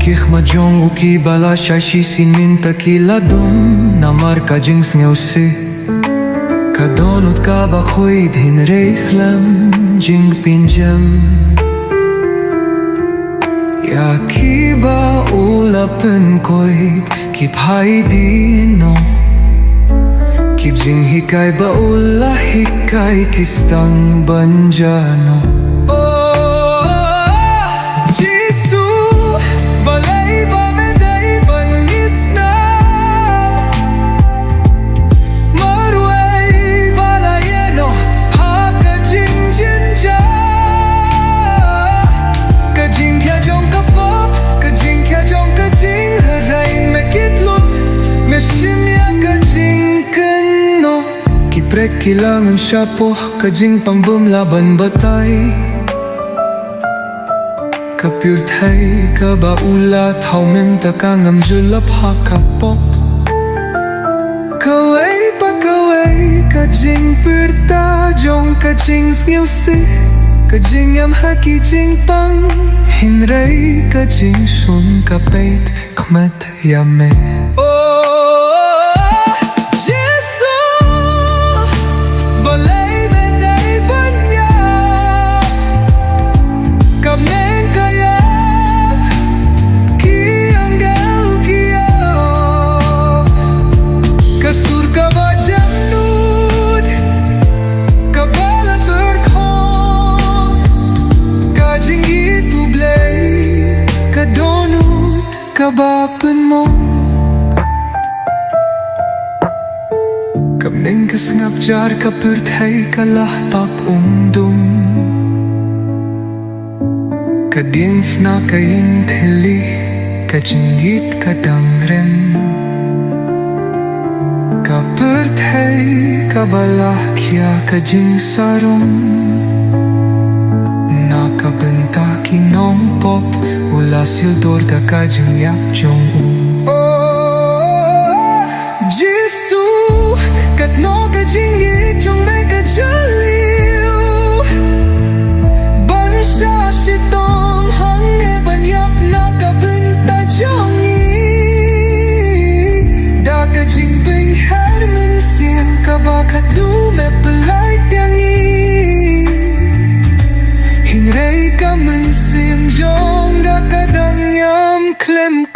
kich ma Jong ukibala shashi sinin takila dum namar ka Jings ngeusi kadonut ka ba khoid hin reikhlam Jing pinjam ya kiba ulapen koid ki bhai dino ki Jing hikai ba ula hikai kistang banjano Jisu balay ba meday banis na marway balayeno ha ka Jing jinja ka Jing kya Jong ka pop ka Jing kya Jong ka Jing harain me kitlut me shimya ka Jing kano ki prek kilangan syapo ka Jing pambum laban batay Kapyur thay ka ba ula thao min ta ka ngam julap ha ka pop Kaway ka Jing pirta Jong ka Jing ngeusi ka Jing am ha ki Jing pang Hinray ka Jing sun ka peit kmet yame Jisu balay meday banya kame kabapan mo Kamning kasngap jar kapurthay kalahtap umdum Kadinf na kaintili kajingit kadangrem Kapurthay kabalakya kajing sarong Nakabenta kinong pop Ula sildor ka kajing yap Jong Jisu katno kajing Jong me kajaliw Bansha sitong hange banyap nakabenta Jongi Da kajing bing her Mynsiem kabakadu me pelay tiangi Hinray ka Mynsiem Jong da kadang yam klem